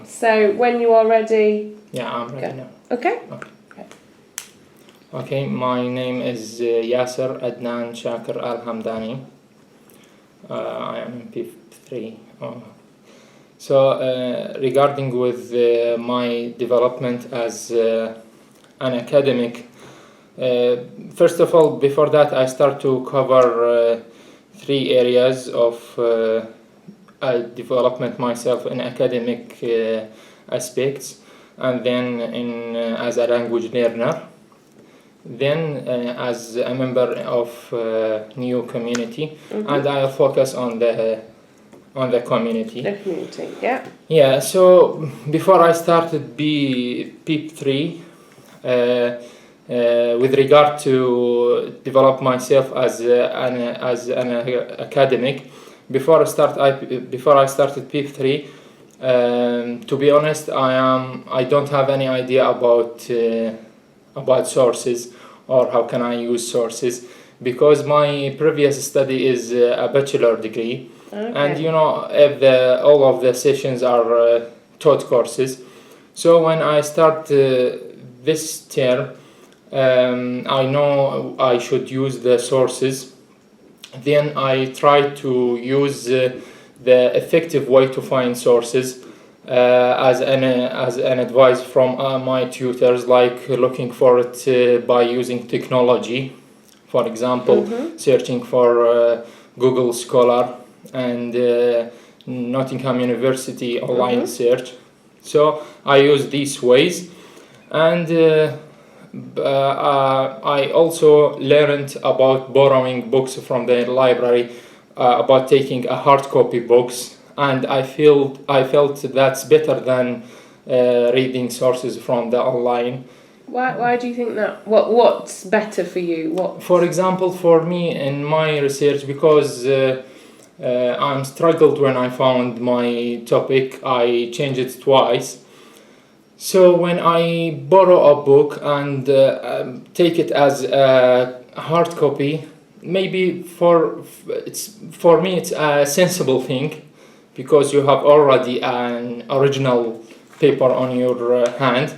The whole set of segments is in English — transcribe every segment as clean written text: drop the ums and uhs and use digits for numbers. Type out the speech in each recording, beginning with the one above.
So when you are ready... Yeah, I'm ready now. Okay. Okay, my name is Yasser Adnan Shakir Al-Hamdani. I am in P3. So regarding with my development as an academic, first of all, before that, I start to cover 3 areas of development myself in academic aspects, and then as a language learner, then as a member of new community, and I'll focus on the community. The community, yeah. Yeah. So before I started PEP3, with regard to develop myself as an academic, before I started PEP3, to be honest, I don't have any idea about sources or how can I use sources, because my previous study is a bachelor degree. Okay. And if all of the sessions are taught courses. So when I start this term, I know I should use the sources. Then I try to use the effective way to find sources as an advice from my tutors, like looking for it by using technology. For example, searching for Google Scholar and Nottingham University online search. So I use these ways, and I also learned about borrowing books from the library, about taking a hard copy books, and I felt that's better than reading sources from the online. Why do you think that? What's better for you? For example, for me in my research, because I'm struggled when I found my topic, I changed it twice. So when I borrow a book and take it as a hard copy, maybe for me it's a sensible thing, because you have already an original paper on your hand.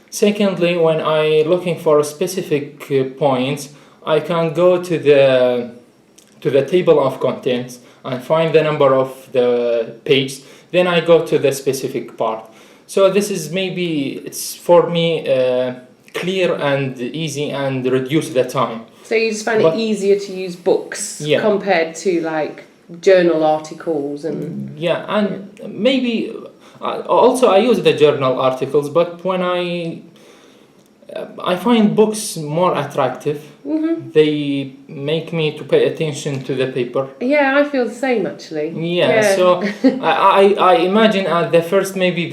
Secondly, when I looking for specific points, I can go to the table of contents and find the number of the page. Then I go to the specific part. So this is it's for me clear and easy and reduce the time. So you just find it easier to use books compared to like journal articles and... Yeah, and maybe also I use the journal articles, but when I find books more attractive. They make me to pay attention to the paper. Yeah, I feel the same actually. Yeah. So I imagine at the first maybe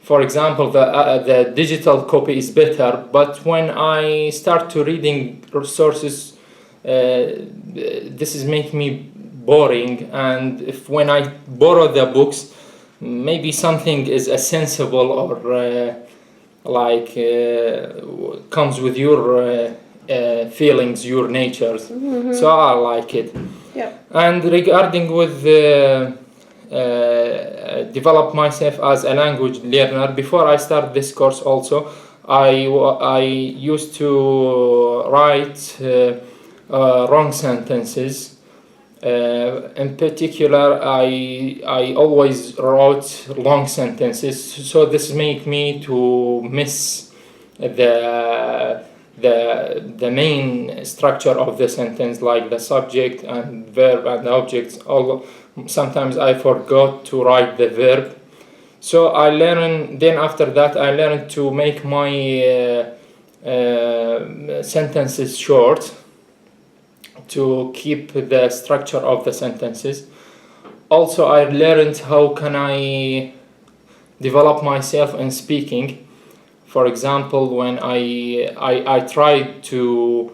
for example the digital copy is better, but when I start to reading sources, this is make me boring, and when I borrow the books, maybe something is sensible or comes with your feelings, your natures. So I like it. Yeah. And regarding with develop myself as a language learner, before I start this course also, I used to write wrong sentences. In particular, I always wrote long sentences, so this make me to miss the main structure of the sentence, like the subject and verb and objects. Sometimes I forgot to write the verb. So after that I learned to make my sentences short, to keep the structure of the sentences. Also, I learned how can I develop myself in speaking. For example, when I tried to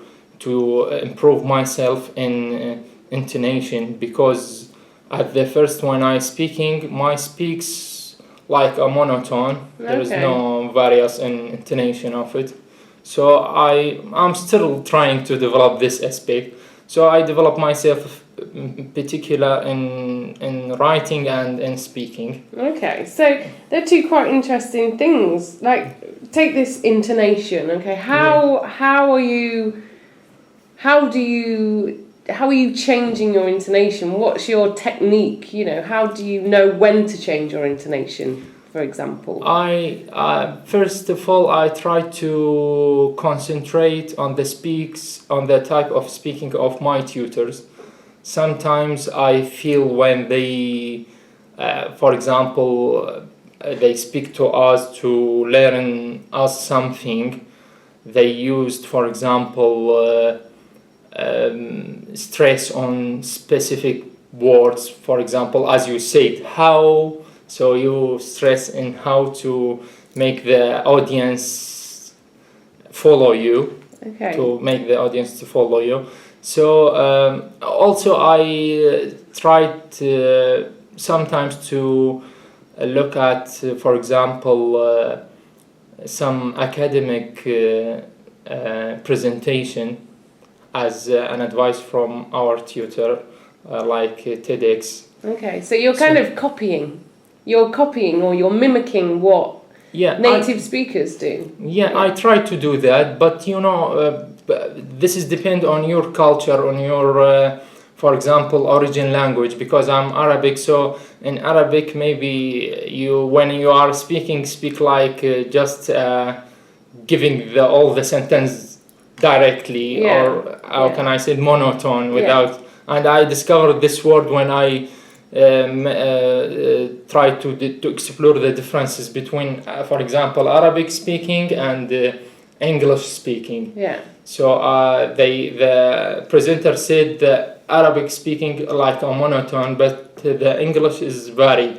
improve myself in intonation, because at the first when I speaking, my speaks like a monotone. There is no variance in intonation of it. So I'm still trying to develop this aspect. So I develop myself in particular in writing and in speaking. Okay, so they're two quite interesting things. Like, take this intonation. Okay, how are you changing your intonation? What's your technique? You know, how do you know when to change your intonation, for example? I first of all, I try to concentrate on the type of speaking of my tutors. Sometimes I feel when they, for example, they speak to us to learn us something, they used, for example, stress on specific words. For example, as you said, how, so you stress in how to make the audience follow you, Okay. to make the audience to follow you. So also I tried sometimes to look at, for example, some academic presentation as an advice from our tutor, like TEDx. Okay, so you're kind of copying. You're copying or you're mimicking what native speakers do. Yeah, I try to do that, but you know, this is depend on your culture, on your, for example, origin language. Because I'm Arabic, so in Arabic maybe you, when you are speak like just giving all the sentence directly, or how can I say, monotone without. And I discovered this word when I try to explore the differences between, for example, Arabic speaking and English speaking. Yeah. So the presenter said the Arabic speaking like a monotone, but the English is varied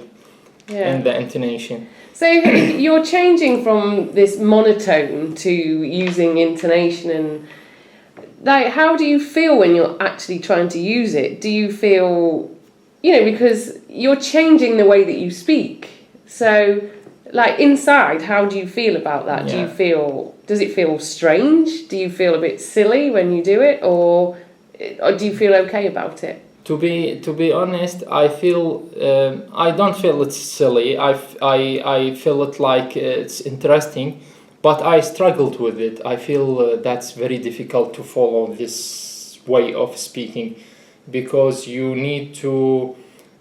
in the intonation. So you're changing from this monotone to using intonation, and like, how do you feel when you're actually trying to use it? Do you feel, you know, because you're changing the way that you speak. So, like, inside, how do you feel about that? Yeah. Does it feel strange? Do you feel a bit silly when you do it, or do you feel okay about it? To be honest, I feel I don't feel it's silly. I feel it like it's interesting, but I struggled with it. I feel that's very difficult to follow this way of speaking, because you need to,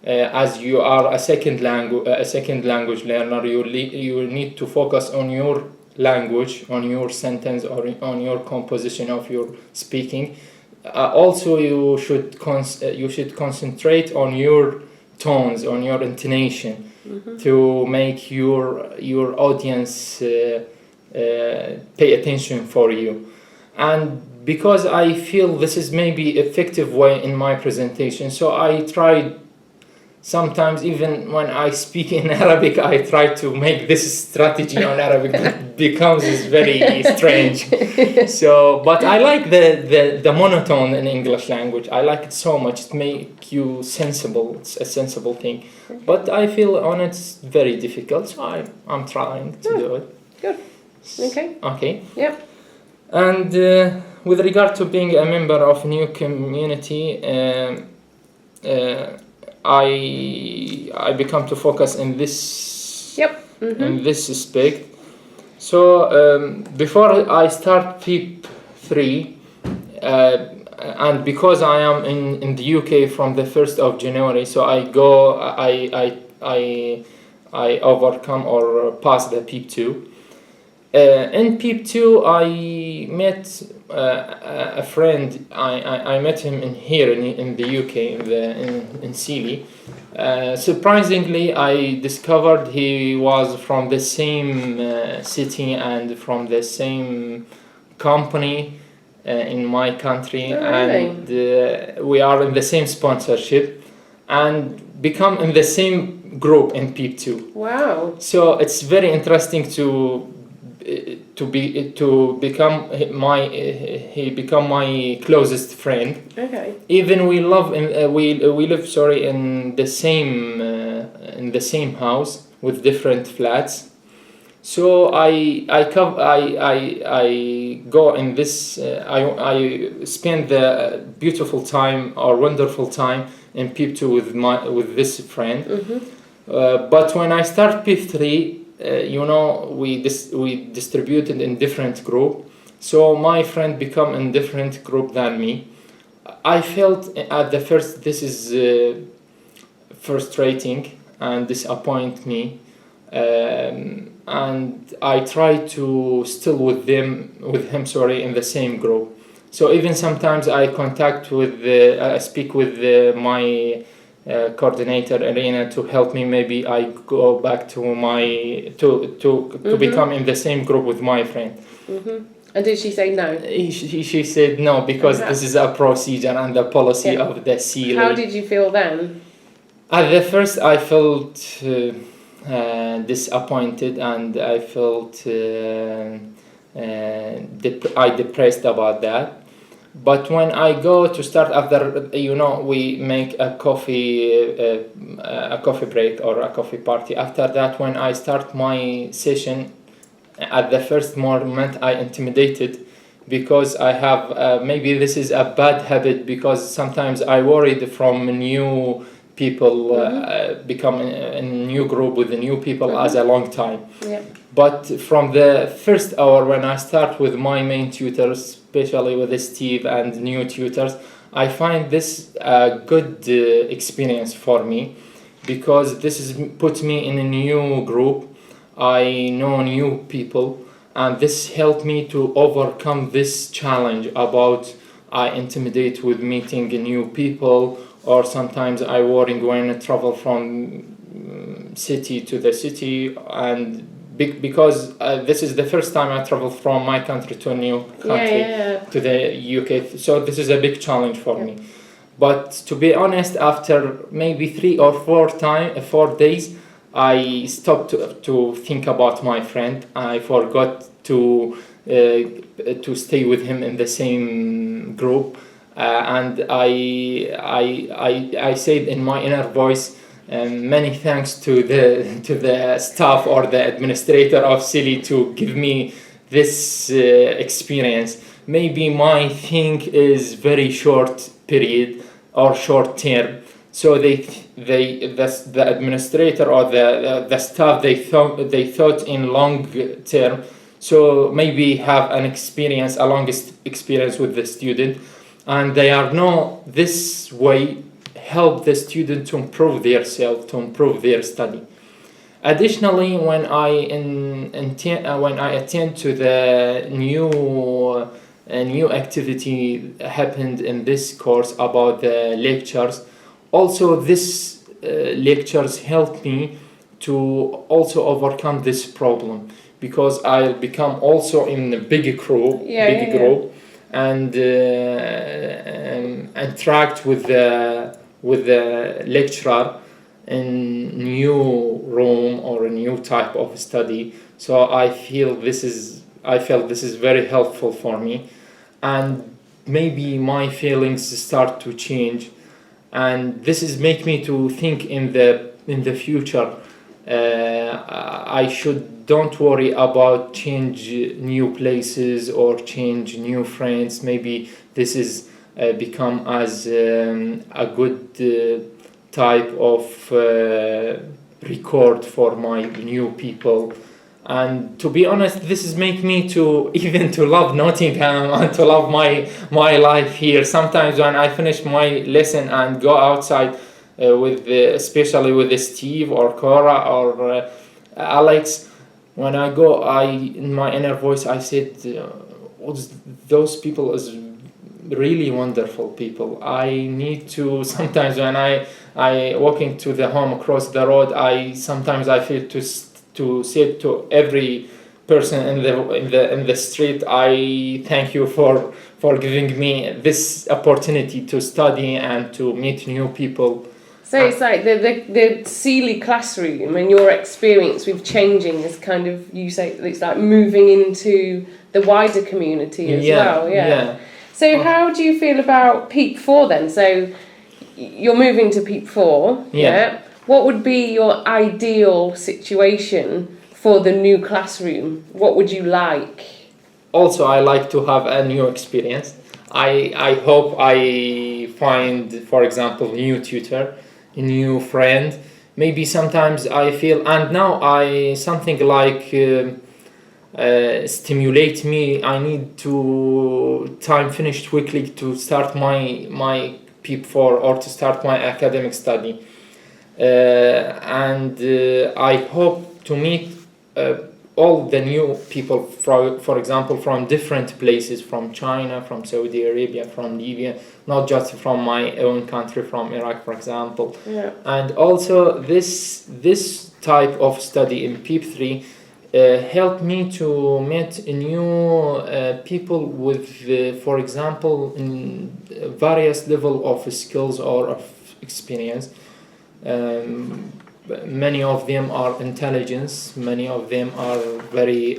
as you are a second language learner, you need to focus on your language, on your sentence, or on your composition of your speaking. Also, you should concentrate on your tones, on your intonation, to make your audience pay attention for you. And because I feel this is maybe effective way in my presentation, so I tried. Sometimes even when I speak in Arabic, I try to make this strategy on Arabic, but it becomes very strange. So, but I like the monotone in English language. I like it so much. It makes you sensible. It's a sensible thing. But I feel on it's very difficult, so I'm trying to do it. Good. Okay. Okay. Yep. And with regard to being a member of a new community, I become to focus in this in this aspect. So before I start PEEP 3, and because I am in the UK from the 1st of January, so I overcome or pass the PEEP 2. In PEEP 2, I met a friend. I met him here in the UK, in Sealy. Surprisingly, I discovered he was from the same city and from the same company in my country. Oh, really? And we are in the same sponsorship and become in the same group in PEEP 2. Wow. So it's very interesting to become become my closest friend. Okay. Even we live in the same house with different flats. So I go in this. I spend the beautiful time or wonderful time in PEEP 2 with this friend. But when I start PEEP 3, we distributed in different group. So my friend become in different group than me. I felt at the first this is frustrating and disappoint me. And I try to still with him, in the same group. So even sometimes I contact with speak with my coordinator Elena to help me. Maybe I go back to my to become in the same group with my friend. And did she say no? She said no because this is a procedure and a policy of the CLA. How did you feel then? At the first, I felt disappointed and I felt depressed about that. But when I go to start after, we make a coffee break or a coffee party. After that, when I start my session, at the first moment I intimidated because I have maybe this is a bad habit because sometimes I worried from new people become a new group with the new people as a long time. Yeah. But from the first hour when I start with my main tutors, especially with Steve and new tutors, I find this a good experience for me because this is puts me in a new group. I know new people and this helped me to overcome this challenge about I intimidate with meeting new people, or sometimes I worry when I travel from city to the city, and because this is the first time I travel from my country to a new country, to the UK. So this is a big challenge for me. But to be honest, after maybe 3 or 4 days, I stopped to think about my friend. I forgot to stay with him in the same group, and I said in my inner voice, many thanks to the staff or the administrator of Silly to give me this experience. Maybe my thing is very short period or short term. So the administrator or the staff they thought in long term. So maybe have a long experience with the student, and they are not this way help the student to improve their self, to improve their study. Additionally, when I attend to the new activity happened in this course about the lectures. Also, this lectures help me to also overcome this problem because I'll become also in a big group, and interact with the lecturer in new room or a new type of study. So I felt this is very helpful for me, and maybe my feelings start to change. And this is make me to think in the future. I don't worry about change new places or change new friends. Maybe this is become as a good type of record for my new people. And to be honest, this is make me to even to love Nottingham and to love my life here. Sometimes when I finish my lesson and go outside especially with Steve or Cora or Alex, when I go, in my inner voice I said, those people is really wonderful people. I need to sometimes when I walking to the home across the road, I feel to say to every person in the street, I thank you for giving me this opportunity to study and to meet new people. So it's like the Sealy classroom and your experience with changing is kind of, you say it's like moving into the wider community as well. Yeah. So how do you feel about PEEP 4 then? So you're moving to PEEP 4. Yeah. What would be your ideal situation for the new classroom? What would you like? Also, I like to have a new experience. I hope I find, for example, new tutor, a new friend. Maybe sometimes I feel, and now something like stimulate me. I need to time finish quickly to start my PEEP4 or to start my academic study. And I hope to meet all the new people, for example, from different places, from China, from Saudi Arabia, from Libya, not just from my own country, from Iraq, for example. Yeah. And also this type of study in PEEP3 helped me to meet new people with, for example, in various level of skills or of experience. Many of them are intelligence, many of them are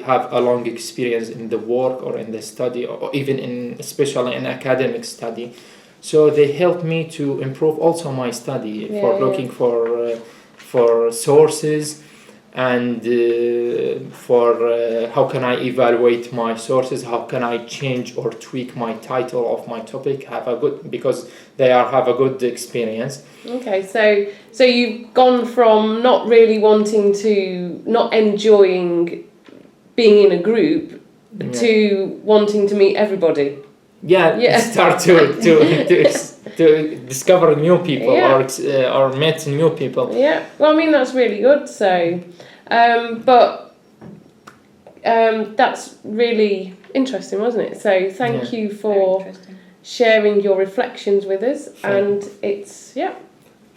have a long experience in the work or in the study, or even especially in academic study. So they help me to improve also my study, looking for sources, and for how can I evaluate my sources, how can I change or tweak my title of my topic, because they have a good experience. Okay, so you've gone from not really not enjoying being in a group, to wanting to meet everybody. Start to discover new people, or meet new people. Yeah, well, I mean, that's really good. So, that's really interesting, wasn't it? So thank you for sharing your reflections with us. And it's,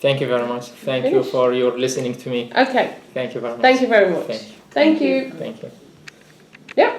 Thank you very much. Thank you for your listening to me. Okay. Thank you very much. Thank you very much. Thank you. Thank you.